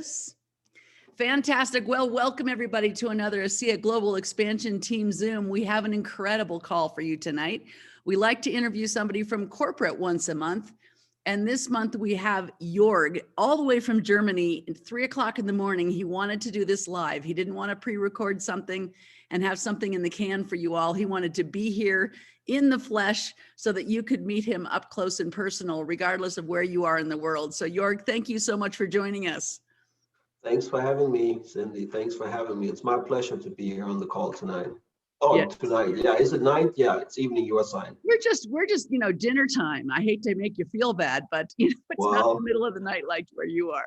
this? Fantastic. Well, welcome everybody to another ASEA Global Expansion Team Zoom. We have an incredible call for you tonight. We like to interview somebody from corporate once a month. And this month we have Jörg, all the way from Germany at 3 o'clock in the morning. He wanted to do this live. He didn't want to pre-record something and have something in the can for you all. He wanted to be here in the flesh so that you could meet him up close and personal, regardless of where you are in the world. So Jörg, thank you so much for joining us. Thanks for having me, Cindy. Thanks for having me. It's my pleasure to be here on the call tonight. Oh, yes. Tonight. Yeah, is it night? Yeah, it's evening your side. We're just, dinner time. I hate to make you feel bad, but it's not the middle of the night like where you are.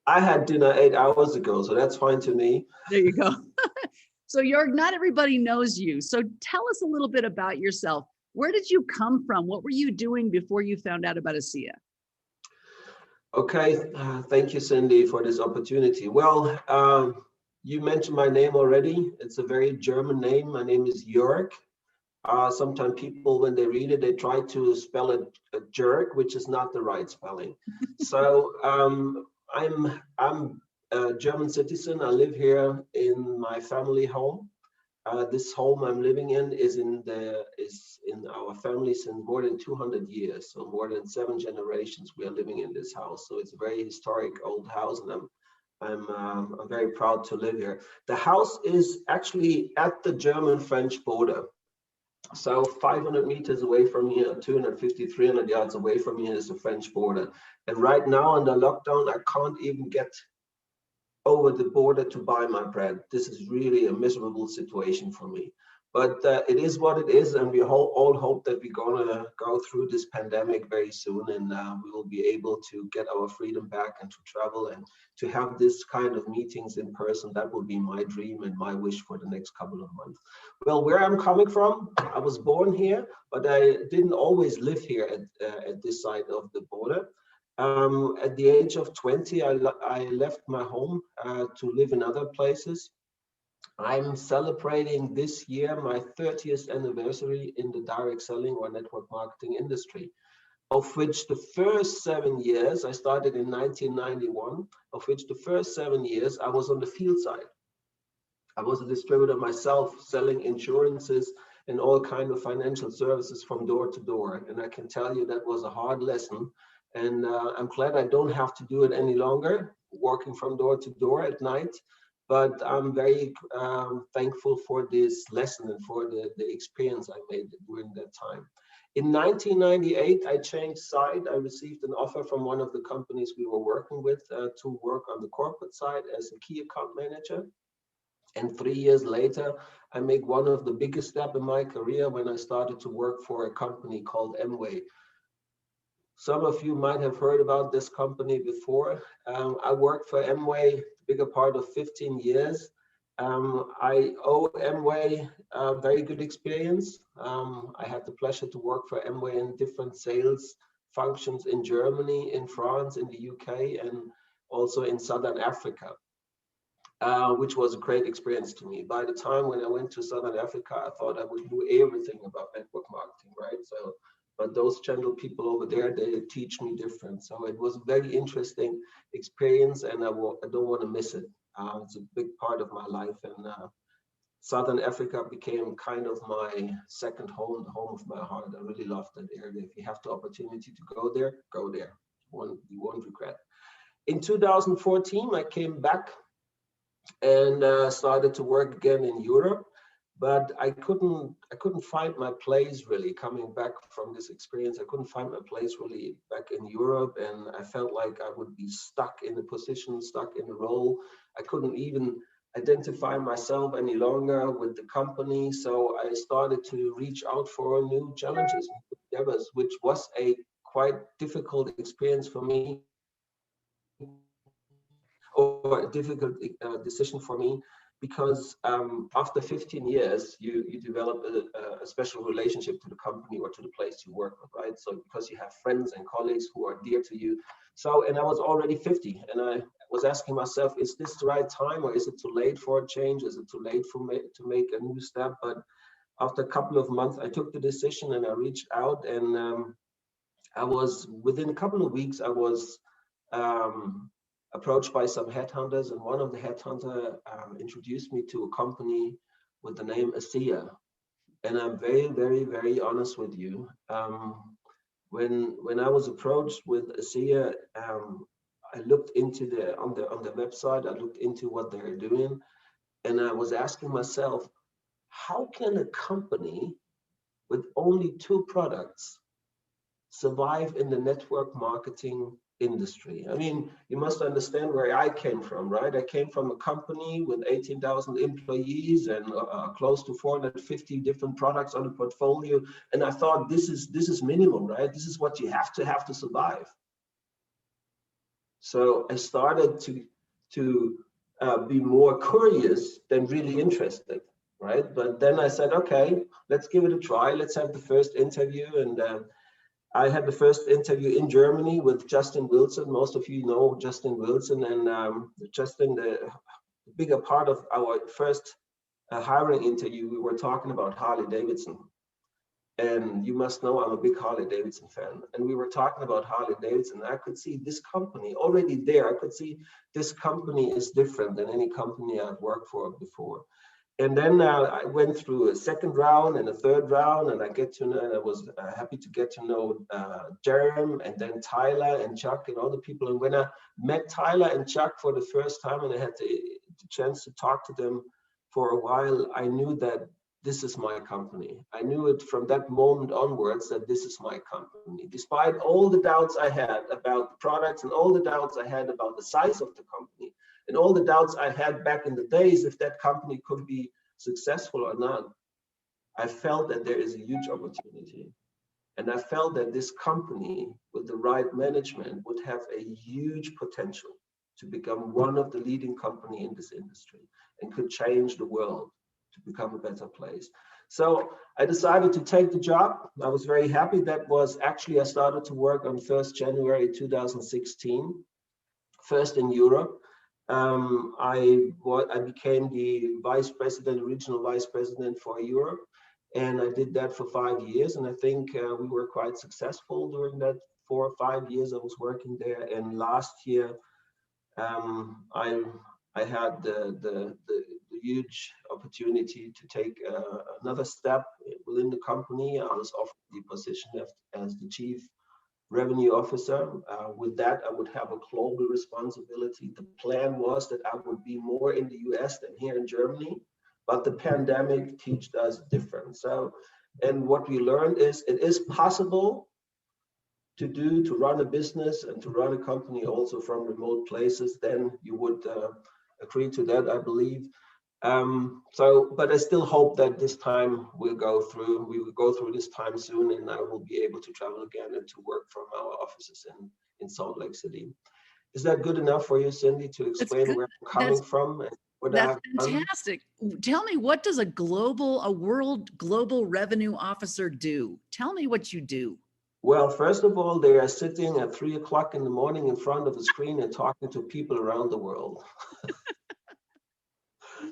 I had dinner 8 hours ago, so that's fine to me. There you go. So Jörg, not everybody knows you. So tell us a little bit about yourself. Where did you come from? What were you doing before you found out about ASEA? Okay, thank you, Cindy, for this opportunity. Well, you mentioned my name already. It's a very German name. My name is Jörg. Sometimes people, when they read it, they try to spell it a jerk, which is not the right spelling. So I'm a German citizen. I live here in my family home. This home I'm living in is in our family since more than 200 years. So more than 7 generations we are living in this house. So it's a very historic old house, and I'm very proud to live here. The house is actually at the German-French border. So 500 meters away from here, 250, 300 yards away from here is the French border. And right now under lockdown, I can't even get over the border to buy my bread. This is really a miserable situation for me. But it is what it is, and we all hope that we're gonna go through this pandemic very soon, and we will be able to get our freedom back and to travel and to have this kind of meetings in person. That will be my dream and my wish for the next couple of months. Well, where I'm coming from, I was born here, but I didn't always live here at this side of the border. At the age of 20, I left my home to live in other places. I'm celebrating this year my 30th anniversary in the direct selling or network marketing industry, of which the first 7 years, I started in 1991, of which the first 7 years I was on the field side. I was a distributor myself, selling insurances and all kinds of financial services from door to door. And I can tell you that was a hard lesson. And I'm glad I don't have to do it any longer, working from door to door at night. But I'm very thankful for this lesson and for the experience I made during that time. In 1998, I changed side. I received an offer from one of the companies we were working with to work on the corporate side as a key account manager. And 3 years later, I made one of the biggest steps in my career when I started to work for a company called Amway. Some of you might have heard about this company before. I worked for Amway the bigger part of 15 years. I owe Amway a very good experience. I had the pleasure to work for Amway in different sales functions in Germany, in France, in the UK, and also in Southern Africa, which was a great experience to me. By the time when I went to Southern Africa, I thought I would do everything about network marketing, right? So, but those gentle people over there, they teach me different. So it was a very interesting experience, and I don't want to miss it. It's a big part of my life, and Southern Africa became kind of my second home, the home of my heart. I really loved that area. If you have the opportunity to go there, go there. You won't regret. In 2014, I came back and started to work again in Europe. But I couldn't find my place really coming back from this experience. I couldn't find my place really back in Europe, and I felt like I would be stuck in the position, stuck in the role. I couldn't even identify myself any longer with the company. So I started to reach out for new challenges, which was a quite difficult experience for me, or a difficult decision for me. Because after 15 years, you develop a special relationship to the company or to the place you work with, right? So because you have friends and colleagues who are dear to you. So, and I was already 50, and I was asking myself, is this the right time, or is it too late for a change? Is it too late for me to make a new step? But after a couple of months, I took the decision and I reached out, and I was, within a couple of weeks, I was approached by some headhunters, and one of the headhunter introduced me to a company with the name ASEA. And I'm very, very, very honest with you. When I was approached with ASEA, I looked into on the website. I looked into what they're doing, and I was asking myself, how can a company with only 2 products survive in the network marketing industry? I mean, you must understand where I came from, right? I came from a company with 18,000 employees and close to 450 different products on the portfolio. And I thought this is minimum, right? This is what you have to survive. So I started to be more curious than really interested, right? But then I said, okay, let's give it a try. Let's have the first interview. And I had the first interview in Germany with Justin Wilson. Most of you know Justin Wilson, and Justin, the bigger part of our first hiring interview, we were talking about Harley Davidson. And you must know I'm a big Harley Davidson fan. And we were talking about Harley Davidson. I could see this company already there. I could see this company is different than any company I've worked for before. And then I went through a second round and a third round, and I was happy to get to know Jerem, and then Tyler and Chuck and all the people. And when I met Tyler and Chuck for the first time, and I had the chance to talk to them for a while, I knew that this is my company. I knew it from that moment onwards that this is my company. Despite all the doubts I had about the products and all the doubts I had about the size of the company, and all the doubts I had back in the days if that company could be successful or not, I felt that there is a huge opportunity. And I felt that this company with the right management would have a huge potential to become one of the leading company in this industry and could change the world to become a better place. So I decided to take the job. I was very happy. That was actually, I started to work on 1st January 2016, first in Europe. I became the regional vice president for Europe, and I did that for 5 years. And I think we were quite successful during that 4 or 5 years I was working there. And last year, I had the huge opportunity to take another step within the company. I was offered the position as the chief revenue officer. With that, I would have a global responsibility. The plan was that I would be more in the US than here in Germany, but the pandemic taught us different. So, and what we learned is it is possible to run a business and to run a company also from remote places. Then you would agree to that, I believe. But I still hope that this time we will go through this time soon, and I will be able to travel again and to work from our offices in Salt Lake City. Is that good enough for you, Cindy, to explain where I'm coming from and what that's I've done? Fantastic. Tell me, what does a world global revenue officer do? Tell me what you do. Well, first of all, they are sitting at 3 o'clock in the morning in front of a screen and talking to people around the world.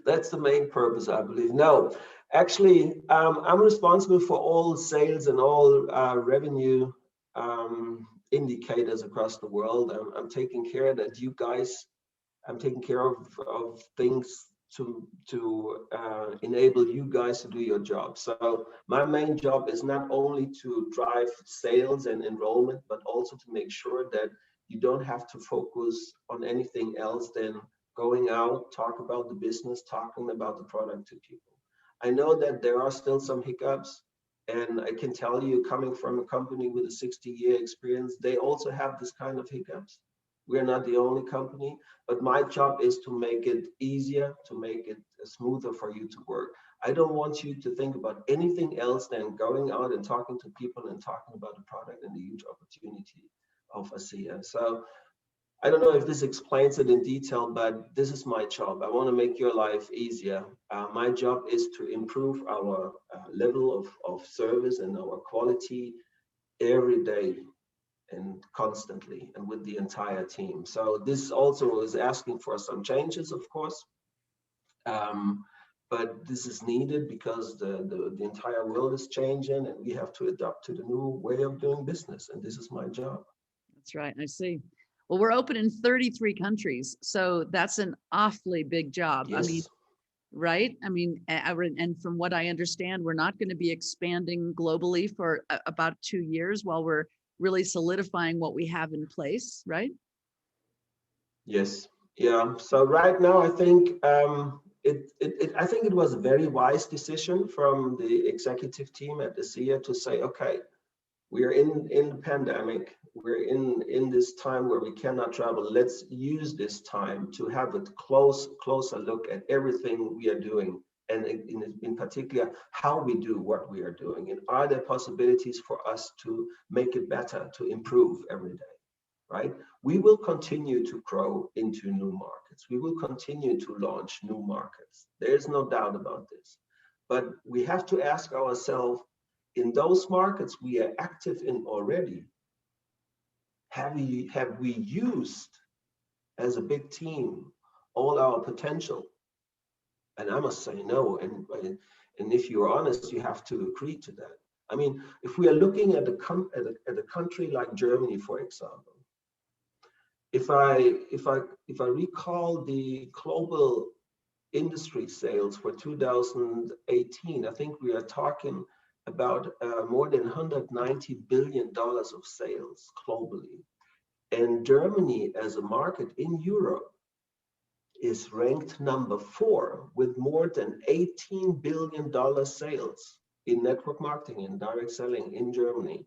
That's the main purpose, I believe. No, actually, I'm responsible for all sales and all revenue indicators across the world. I'm taking care that you guys, I'm taking care of things to enable you guys to do your job. So my main job is not only to drive sales and enrollment, but also to make sure that you don't have to focus on anything else than going out, talk about the business, talking about the product to people. I know that there are still some hiccups, and I can tell you, coming from a company with a 60-year experience, they also have this kind of hiccups. We're not the only company, but my job is to make it easier, to make it smoother for you to work. I don't want you to think about anything else than going out and talking to people and talking about the product and the huge opportunity of ASEA. So I don't know if this explains it in detail, but this is my job. I want to make your life easier. My job is to improve our level of service and our quality every day and constantly and with the entire team. So this also is asking for some changes, of course. But this is needed because the entire world is changing and we have to adapt to the new way of doing business. And this is my job. That's right. I see. Well, we're open in 33 countries, so that's an awfully big job. I mean, Yes. right? I mean, and from what I understand, we're not going to be expanding globally for about 2 years while we're really solidifying what we have in place, right? Yes. Yeah. So right now, I think I think it was a very wise decision from the executive team at ASEA to say, okay, we're in the pandemic. We're in this time where we cannot travel. Let's use this time to have a closer look at everything we are doing, and in particular, how we do what we are doing. And are there possibilities for us to make it better, to improve every day? Right? We will continue to grow into new markets. We will continue to launch new markets. There's no doubt about this. But we have to ask ourselves, in those markets we are active in already, have we used as a big team all our potential? And I must say no. And if you're honest, you have to agree to that. I mean, if we are looking at a country like Germany, for example, if I recall the global industry sales for 2018, I think we are talking about more than $190 billion of sales globally. And Germany as a market in Europe is ranked number 4 with more than $18 billion sales in network marketing and direct selling in Germany.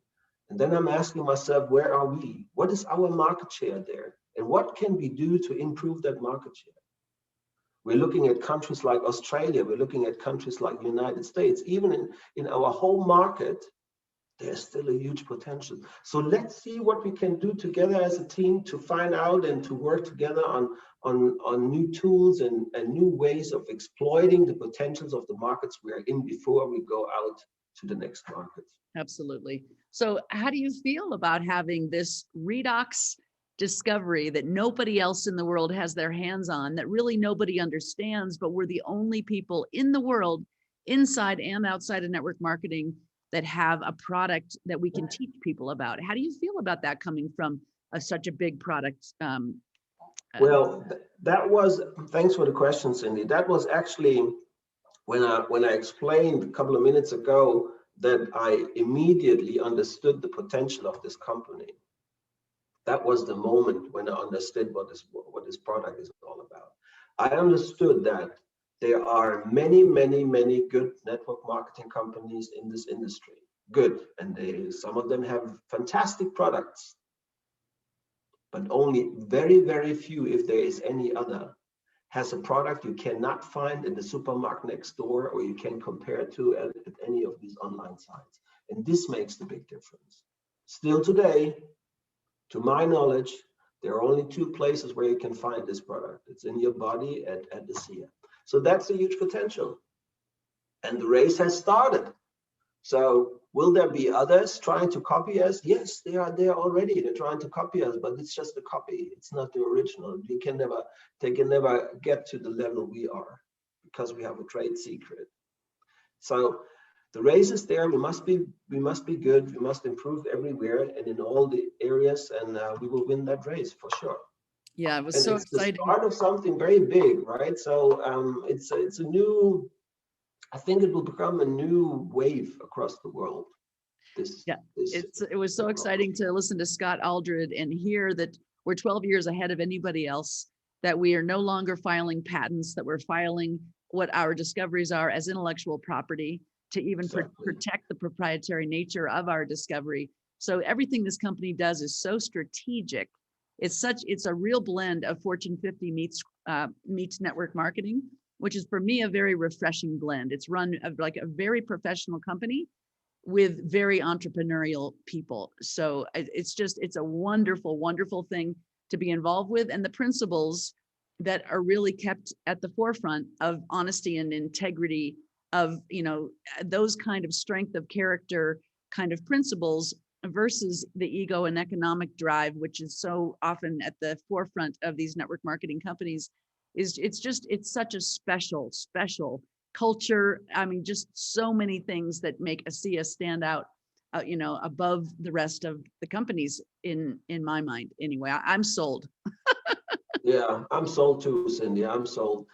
And then I'm asking myself, where are we? What is our market share there? And what can we do to improve that market share? We're looking at countries like Australia. We're looking at countries like the United States. Even in our home market, there's still a huge potential. So let's see what we can do together as a team to find out and to work together on new tools and new ways of exploiting the potentials of the markets we are in before we go out to the next market. Absolutely. So how do you feel about having this redox discovery that nobody else in the world has their hands on, that really nobody understands, but we're the only people in the world, inside and outside of network marketing, that have a product that we can teach people about? How do you feel about that coming from such a big product? Well, that was, thanks for the question, Cindy. That was actually when I explained a couple of minutes ago that I immediately understood the potential of this company. That was the moment when I understood what this product is all about. I understood that there are many, many, many good network marketing companies in this industry. Good, and some of them have fantastic products, but only very, very few, if there is any other, has a product you cannot find in the supermarket next door, or you can compare to at any of these online sites. And this makes the big difference. Still today, to my knowledge, there are only 2 places where you can find this product. It's in your body at ASEA. So that's a huge potential. And the race has started. So will there be others trying to copy us? Yes, they are there already. They're trying to copy us, but it's just a copy. It's not the original. They can never get to the level we are, because we have a trade secret. So the race is there. We must be good. We must improve everywhere and in all the areas, and we will win that race for sure. Yeah, it was And so it's exciting. the start of something very big, right? So it's a new, I think it will become a new wave across the world. It was so exciting to listen to Scott Aldred and hear that we're 12 years ahead of anybody else, that we are no longer filing patents, that we're filing what our discoveries are as intellectual property to even protect the proprietary nature of our discovery. So everything this company does is so strategic. It's a real blend of Fortune 50 meets network marketing, which is for me a very refreshing blend. It's run like a very professional company with very entrepreneurial people. So it's a wonderful, wonderful thing to be involved with. And the principles that are really kept at the forefront of honesty and integrity, of, those kind of strength of character kind of principles versus the ego and economic drive, which is so often at the forefront of these network marketing companies, it's such a special culture. I mean, just so many things that make ASEA stand out above the rest of the companies in my mind. Anyway, I'm sold. Yeah, I'm sold too, Cindy. I'm sold.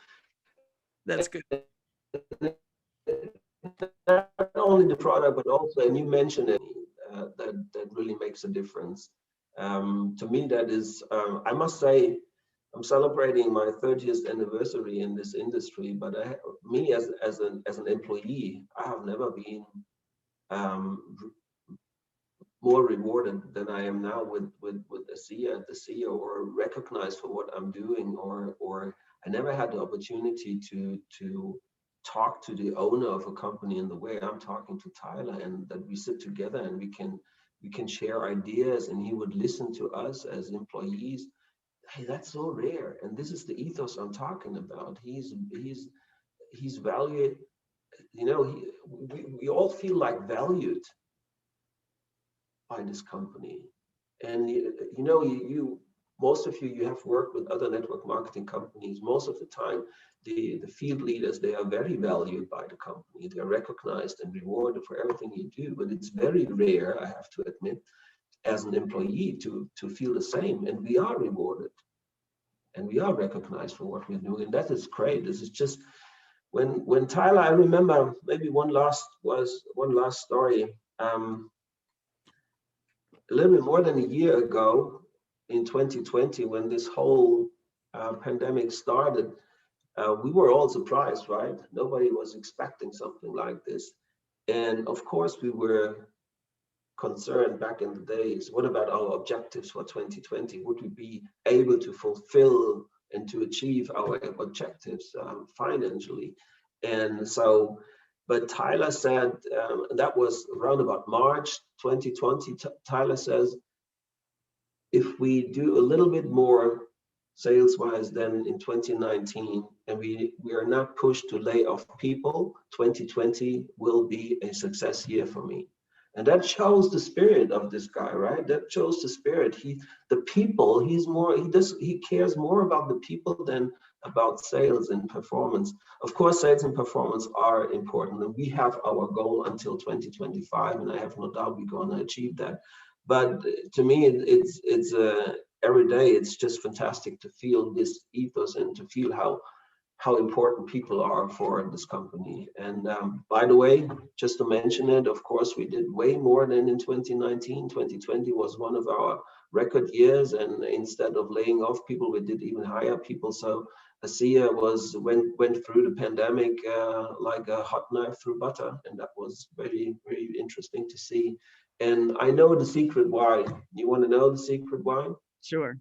That's good. Not only the product, but also, and you mentioned it, that really makes a difference. To me, that is, I must say, I'm celebrating my 30th anniversary in this industry, but me as an employee, I have never been more rewarded than I am now with ASEA, the CEO, or recognized for what I'm doing, or I never had the opportunity to talk to the owner of a company in the way I'm talking to Tyler, and that we sit together and we can share ideas, and he would listen to us as employees. Hey, that's so rare, and this is the ethos I'm talking about. He's valued. We all feel like valued by this company. And you most of you have worked with other network marketing companies. Most of the time, the field leaders, they are very valued by the company. They're recognized and rewarded for everything you do. But it's very rare, I have to admit, as an employee to feel the same. And we are rewarded and we are recognized for what we're doing. And that is great. This is just when Tyler, I remember maybe one last story. A little bit more than a year ago, in 2020, when this whole pandemic started, we were all surprised, right? Nobody was expecting something like this. And of course, we were concerned back in the days, what about our objectives for 2020? Would we be able to fulfill and to achieve our objectives financially? And so, but Tyler said, that was around about March 2020, Tyler says, if we do a little bit more sales-wise than in 2019, and we are not pushed to lay off people, 2020 will be a success year for me. And that shows the spirit of this guy, right? That shows the spirit. He cares more about the people than about sales and performance. Of course, sales and performance are important, and we have our goal until 2025, and I have no doubt we're going to achieve that. But to me, it's every day, it's just fantastic to feel this ethos and to feel how important people are for this company. And by the way, just to mention it, of course, we did way more than in 2019. 2020 was one of our record years, and instead of laying off people, we did even hire people. So ASEA went through the pandemic like a hot knife through butter, and that was very, very interesting to see. And I know the secret why. You want to know the secret why? Sure.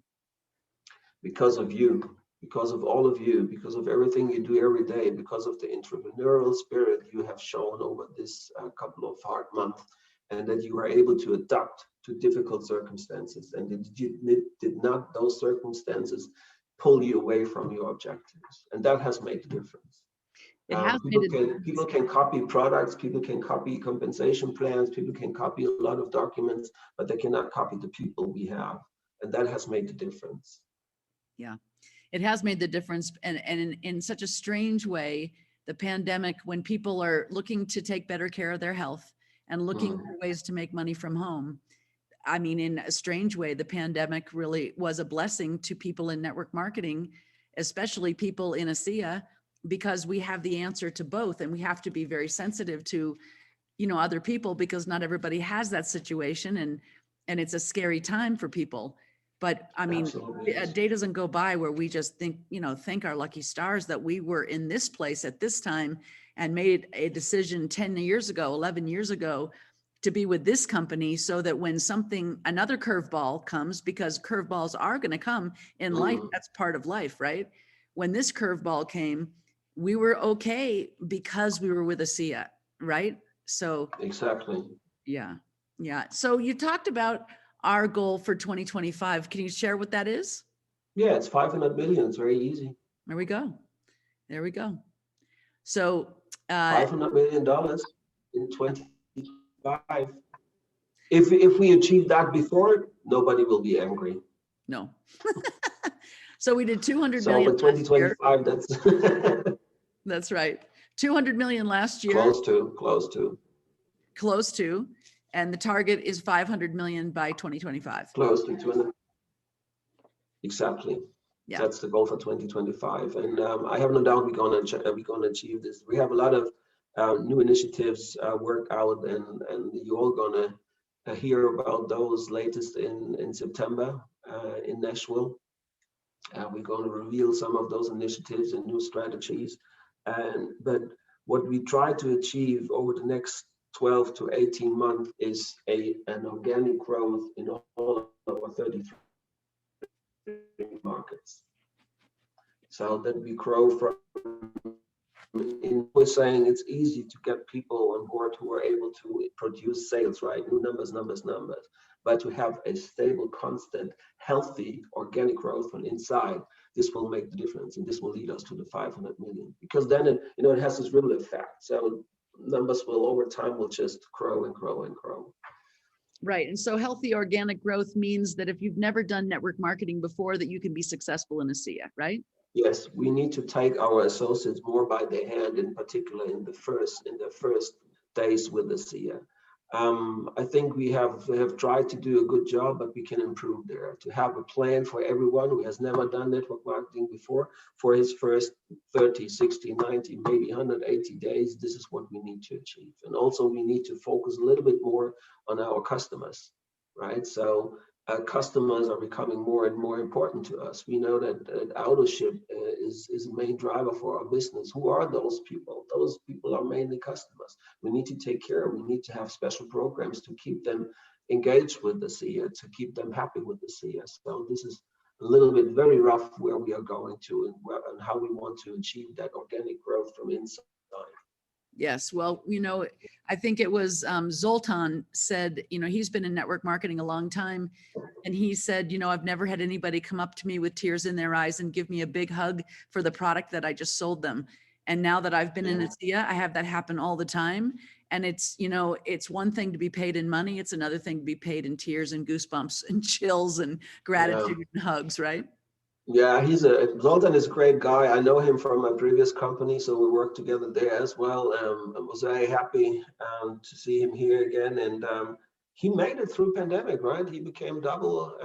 Because of you, because of all of you, because of everything you do every day, because of the entrepreneurial spirit you have shown over this couple of hard months, and that you are able to adapt to difficult circumstances, and did not those circumstances pull you away from your objectives. And that has made the difference. People can copy products, people can copy compensation plans, people can copy a lot of documents, but they cannot copy the people we have. And that has made the difference. Yeah, it has made the difference. And in such a strange way, the pandemic, when people are looking to take better care of their health and looking for ways to make money from home, I mean, in a strange way, the pandemic really was a blessing to people in network marketing, especially people in ASEA, because we have the answer to both, and we have to be very sensitive to, other people, because not everybody has that situation, and it's a scary time for people. But I mean, a day doesn't go by where we just thank our lucky stars that we were in this place at this time and made a decision 10 years ago, 11 years ago, to be with this company, so that when another curveball comes, because curveballs are going to come in life, that's part of life, right? When this curveball came, we were okay because we were with ASEA, right? So exactly. Yeah. So you talked about our goal for 2025. Can you share what that is? Yeah, it's 500 million. It's very easy. There we go. So $500 million in 2025. If we achieve that before, nobody will be angry. No. So we did 200 so million. So for 2025, that's right. 200 million last year. Close to. And the target is 500 million by 2025. Close to 200. Exactly. Yeah. That's the goal for 2025. And I have no doubt we're going to achieve this. We have a lot of new initiatives worked out, and you're all going to hear about those latest in September in Nashville. We're going to reveal some of those initiatives and new strategies. But what we try to achieve over the next 12 to 18 months is an organic growth in all of our 33 markets. So that we grow from, we're saying it's easy to get people on board who are able to produce sales, right? New numbers. But to have a stable, constant, healthy, organic growth from inside, this will make the difference, and this will lead us to the 500 million. Because then it has this ripple effect. So numbers will over time will just grow and grow and grow. Right. And so healthy organic growth means that if you've never done network marketing before, that you can be successful in ASEA, right? Yes, we need to take our associates more by the hand, in particular in the first days with ASEA. I think we have tried to do a good job, but we can improve there. To have a plan for everyone who has never done network marketing before for his first 30, 60, 90, maybe 180 days, this is what we need to achieve. And also we need to focus a little bit more on our customers, right? So customers are becoming more and more important to us. We know that autoship is a main driver for our business. Who are those people? Those people are mainly customers. We need to take care of. We need to have special programs to keep them engaged with ASEA, to keep them happy with ASEA. So this is a little bit very rough where we are going to and how we want to achieve that organic growth from inside. Yes. Well, I think it was Zoltan said, he's been in network marketing a long time. And he said, I've never had anybody come up to me with tears in their eyes and give me a big hug for the product that I just sold them. And now that I've been in ASEA, I have that happen all the time. And it's one thing to be paid in money. It's another thing to be paid in tears and goosebumps and chills and gratitude and hugs, right? Yeah, Zoltan is a great guy. I know him from my previous company, so we worked together there as well. I was very happy to see him here again, and he made it through pandemic, right? He became double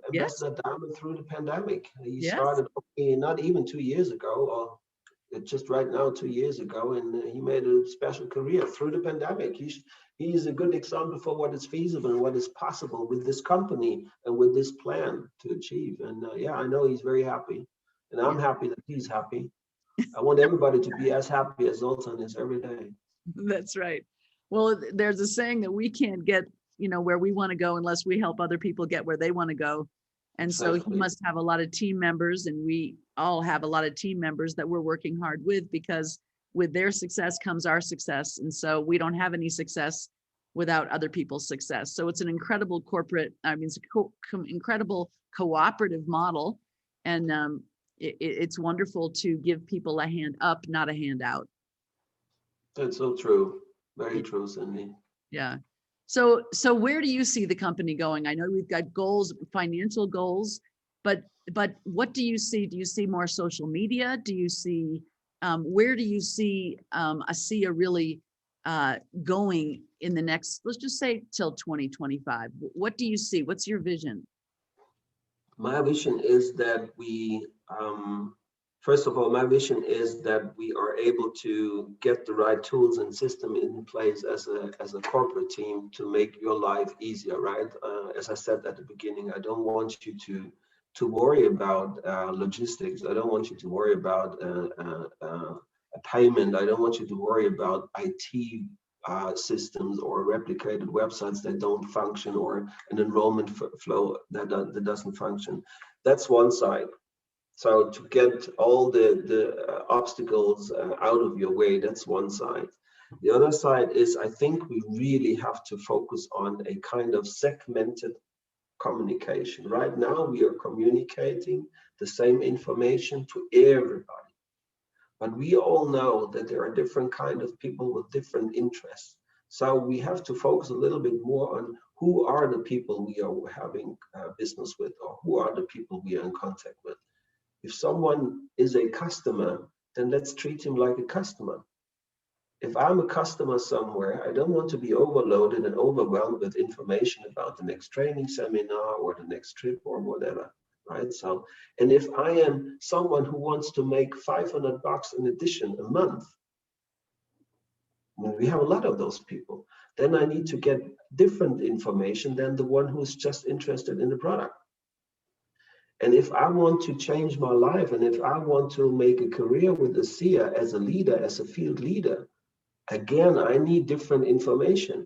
ambassador diamond through the pandemic. He started not even 2 years ago, or just right now 2 years ago, and he made a special career through the pandemic. He is a good example for what is feasible and what is possible with this company and with this plan to achieve. And I know he's very happy, and I'm happy that he's happy. I want everybody to be as happy as Zoltan is every day. That's right. Well, there's a saying that we can't get, where we want to go unless we help other people get where they want to go. And so he must have a lot of team members, and we all have a lot of team members that we're working hard with, because with their success comes our success. And so we don't have any success without other people's success. So it's an incredible it's an incredible cooperative model. And it's wonderful to give people a hand up, not a hand That's so true. Very true, Cindy. Yeah. So where do you see the company going? I know we've got goals, financial goals, but what do you see? Do you see more social media? Do you see, where do you see ASEA really going in the next, let's just say till 2025? What do you see? What's your vision? My vision is that we, first of all, my vision is that we are able to get the right tools and system in place as a corporate team to make your life easier, right? As I said at the beginning, I don't want you to worry about logistics. I don't want you to worry about a payment. I don't want you to worry about IT systems or replicated websites that don't function, or an enrollment flow that doesn't function. That's one side. So to get all the obstacles out of your way, that's one side. The other side is, I think we really have to focus on a kind of segmented communication. Right now, we are communicating the same information to everybody. But we all know that there are different kinds of people with different interests. So we have to focus a little bit more on who are the people we are having business with, or who are the people we are in contact with. If someone is a customer, then let's treat him like a customer. If I'm a customer somewhere, I don't want to be overloaded and overwhelmed with information about the next training seminar or the next trip or whatever, right? So, and if I am someone who wants to make $500 in addition a month, we have a lot of those people, then I need to get different information than the one who's just interested in the product. And if I want to change my life, and if I want to make a career with ASEA as a leader, as a field leader, again, I need different information.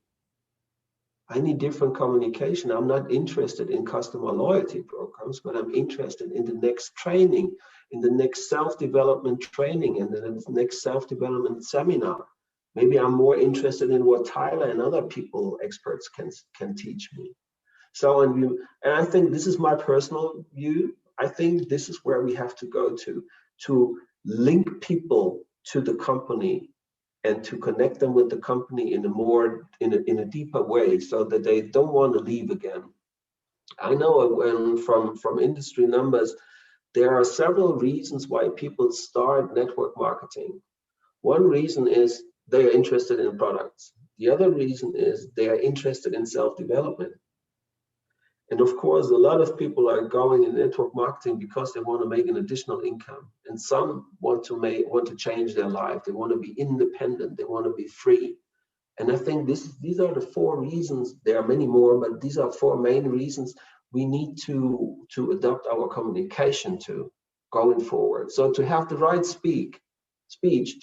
I need different communication. I'm not interested in customer loyalty programs, but I'm interested in the next training, in the next self-development training, and the next self-development seminar. Maybe I'm more interested in what Tyler and other people, experts, can teach me. So, and I think this is my personal view. I think this is where we have to go to link people to the company and to connect them with the company in a deeper way, so that they don't want to leave again. I know from industry numbers, there are several reasons why people start network marketing. One reason is they are interested in products. The other reason is they are interested in self-development. And of course, a lot of people are going in network marketing because they want to make an additional income. And some want to change their life. They want to be independent. They want to be free. And I think these are the four reasons. There are many more, but these are four main reasons we need to adapt our communication to going forward. So to have the right speech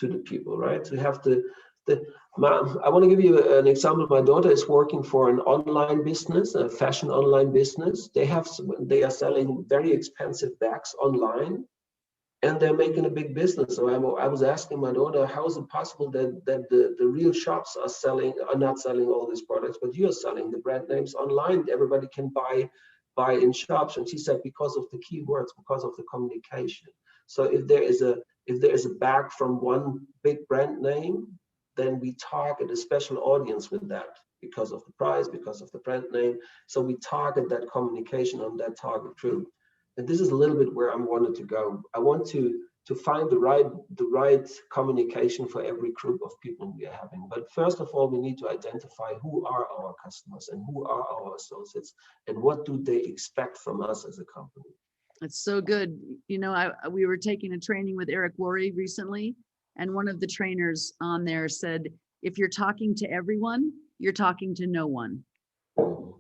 to the people, right? To have I want to give you an example. My daughter is working for an online business, a fashion online business. They are selling very expensive bags online, and they're making a big business. So I was asking my daughter, how is it possible that the real shops are not selling all these products, but you're selling the brand names online? Everybody can buy in shops. And she said, because of the keywords, because of the communication. So if there is a bag from one big brand name, then we target a special audience with that because of the price, because of the brand name. So we target that communication on that target group. And this is a little bit where I wanted to go. I want to find the right communication for every group of people we are having. But first of all, we need to identify who are our customers and who are our associates and what do they expect from us as a company. That's so good. You know, we were taking a training with Eric Worre recently, and one of the trainers on there said, if you're talking to everyone, you're talking to no one,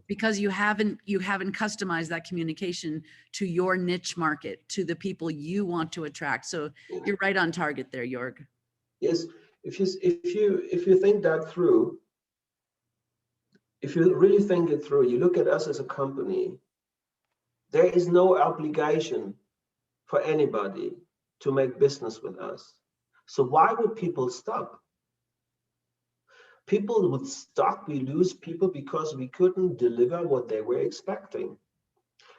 because you haven't customized that communication to your niche market, to the people you want to attract. So you're right on target there, Jörg. Yes, if you think that through, if you really think it through, you look at us as a company, there is no obligation for anybody to make business with us. So why would people stop? People would stop, we lose people because we couldn't deliver what they were expecting.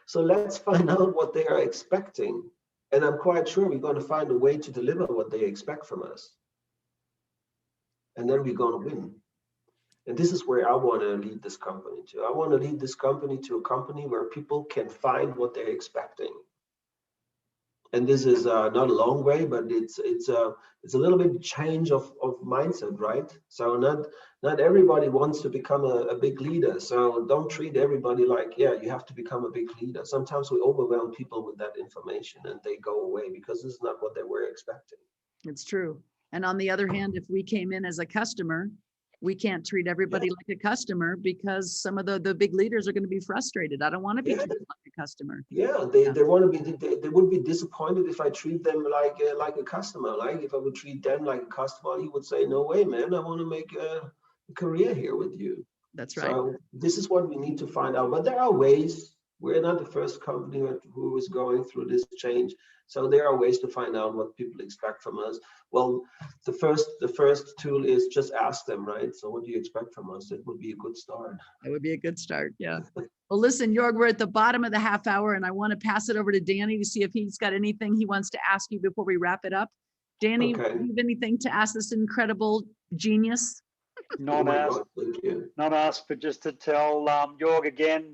So let's find out what they are expecting. And I'm quite sure we're going to find a way to deliver what they expect from us. And then we're going to win. And this is where I want to lead this company to. I want to lead this company to a company where people can find what they're expecting. And this is not a long way, but it's a little bit change of mindset, right? So not everybody wants to become a big leader. So don't treat everybody like, yeah, you have to become a big leader. Sometimes we overwhelm people with that information and they go away because this is not what they were expecting. It's true. And on the other hand, if we came in as a customer, we can't treat everybody like a customer, because some of the big leaders are going to be frustrated. I don't want to be treated like a customer. Yeah, they want to be. They would be disappointed if I treat them like a customer. Like if I would treat them like a customer, he would say, "No way, man! I want to make a career here with you." That's right. So this is what we need to find out. But there are ways. We're not the first company who is going through this change. So there are ways to find out what people expect from us. Well, the first tool is just ask them, right? So what do you expect from us? It would be a good start. That would be a good start. Yeah. Well, listen, Jörg, we're at the bottom of the half hour, and I want to pass it over to Danny to see if he's got anything he wants to ask you before we wrap it up. Danny, do you have anything to ask this incredible genius? Not ask, but just to tell Jörg again,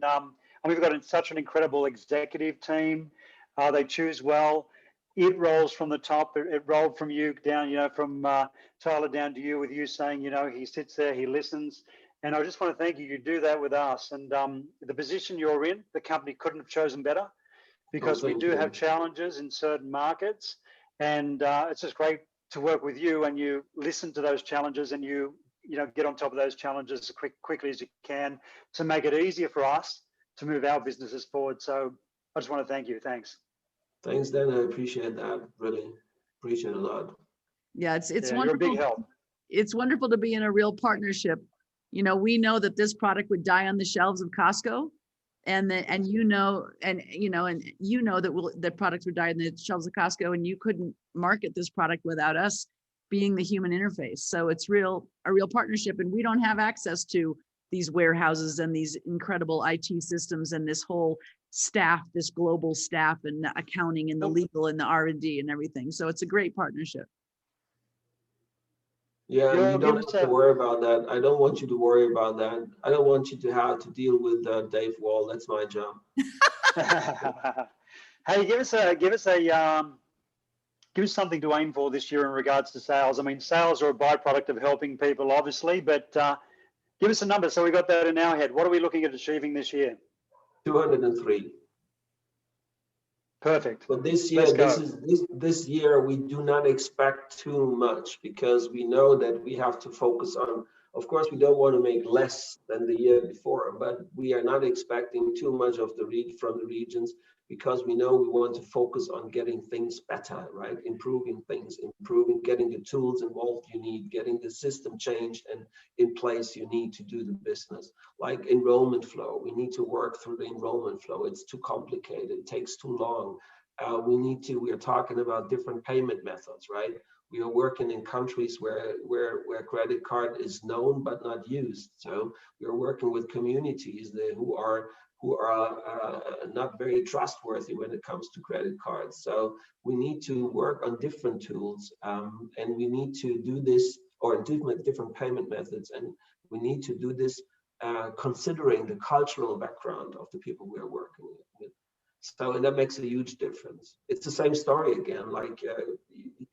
we've got such an incredible executive team. They choose well. it rolls from the top. It rolled from you down, you know, from Tyler down to you, with you saying, you know, he sits there, he listens. And I just want to thank you. You do that with us. And the position you're in, the company couldn't have chosen better, because we do have challenges in certain markets. And it's just great to work with you, and you listen to those challenges, and you know, get on top of those challenges as quickly as you can to make it easier for us to move our businesses forward. So I just want to thank you. Thanks. Thanks, Dan. I appreciate that. Really appreciate it a lot. Yeah, it's Yeah, wonderful. you're a big help. It's wonderful to be in a real partnership. You know, we know that this product would die on the shelves of Costco, and you know that the products would die on the shelves of Costco, and you couldn't market this product without us being the human interface. So it's a real partnership, and we don't have access to these warehouses and these incredible IT systems and this whole staff, this global staff, and the accounting and the legal and the R&D and everything. So it's a great partnership. Yeah, you don't have to worry about that. I don't want you to worry about that. I don't want you to have to deal with Dave Wall. That's my job. Hey, give us something to aim for this year in regards to sales. I mean, sales are a byproduct of helping people, obviously, but give us a number so we got that in our head. What are we looking at achieving this year? 203. Perfect. But this year, this year, we do not expect too much, because we know that we have to focus on. Of course, we don't want to make less than the year before, but we are not expecting too much of from the regions, because we know we want to focus on getting things better, right? Improving things, getting the tools involved you need, getting the system changed and in place you need to do the business. Like enrollment flow, we need to work through the enrollment flow. It's too complicated, it takes too long. We are talking about different payment methods, right? We are working in countries where credit card is known but not used. So we are working with communities who are not very trustworthy when it comes to credit cards. So we need to work on different tools, and we need to do this, or different payment methods, and we need to do this considering the cultural background of the people we are working with. So, and that makes a huge difference. It's the same story again. Like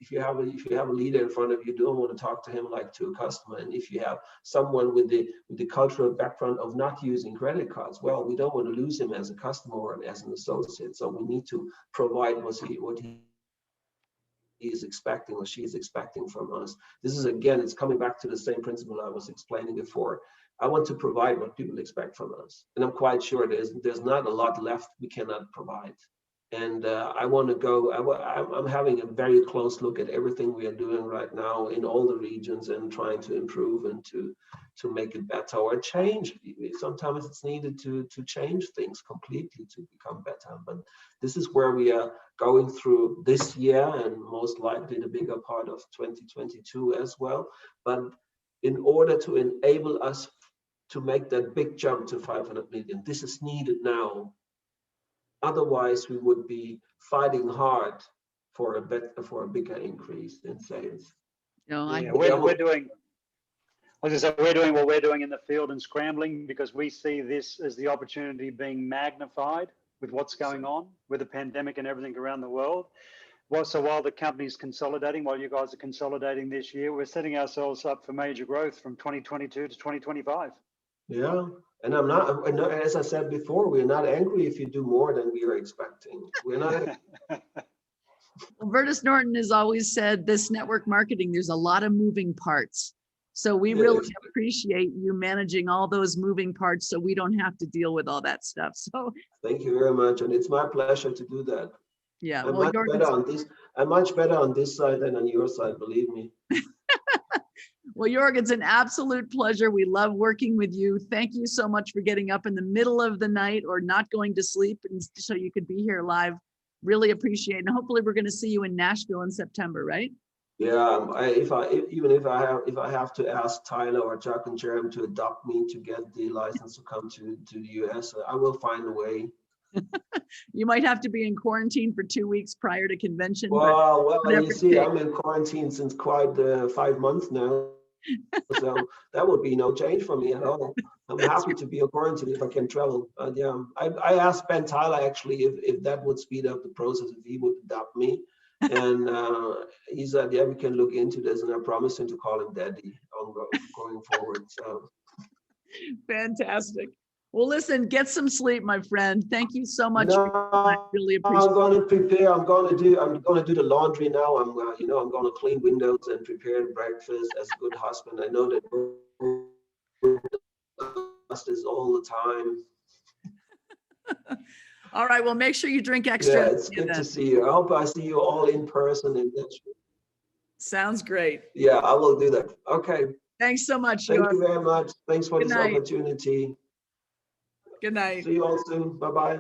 if you have a leader in front of you, you don't want to talk to him like to a customer. And if you have someone with the cultural background of not using credit cards, well, we don't want to lose him as a customer or as an associate. So we need to provide what he is expecting or she is expecting from us. This is, again, it's coming back to the same principle I was explaining before. I want to provide what people expect from us, and I'm quite sure there's not a lot left we cannot provide. And I want to go. I'm having a very close look at everything we are doing right now in all the regions, and trying to improve and to make it better or change. Sometimes it's needed to change things completely to become better. But this is where we are going through this year, and most likely the bigger part of 2022 as well. But in order to enable us to make that big jump to 500 million, this is needed now. Otherwise, we would be fighting hard for a bigger increase in sales. We're doing what we're doing in the field and scrambling, because we see this as the opportunity being magnified with what's going on with the pandemic and everything around the world. Well, so while the company's consolidating, while you guys are consolidating this year, we're setting ourselves up for major growth from 2022 to 2025. Yeah, and as I said before, we're not angry if you do more than we are expecting. We're not. Well, Vertus Norton has always said this network marketing, there's a lot of moving parts. So we really appreciate you managing all those moving parts so we don't have to deal with all that stuff. So thank you very much. And it's my pleasure to do that. Yeah, I'm much better on this side than on your side, believe me. Well, Jörg, it's an absolute pleasure. We love working with you. Thank you so much for getting up in the middle of the night or not going to sleep, and so you could be here live. Really appreciate it. And hopefully we're going to see you in Nashville in September, right? Yeah, if I have to ask Tyler or Chuck and Jeremy to adopt me to get the license to come to the US, I will find a way. You might have to be in quarantine for 2 weeks prior to convention. Well, you see, I'm in quarantine since quite 5 months now. So that would be no change for me at all. I'm happy to be in quarantine if I can travel. Yeah, I asked Ben Tyler actually if that would speed up the process, if he would adopt me. And he said, yeah, we can look into this. And I promised him to call him daddy going forward. So Fantastic. Well, listen, get some sleep, my friend. Thank you so much for your time. no, Really appreciate I'm going to prepare. I'm going to do the laundry now. I'm going to clean windows and prepare breakfast as a good husband. I know that dust is all the time. it. All right. Well, make sure you drink Yeah, extra. it's good to see you. I hope I see you all in person. Sounds great. Yeah, I will do that. Okay. Thanks so much. Thank you very much. Thanks for Good this night. opportunity. Good night. See you all soon. Bye-bye.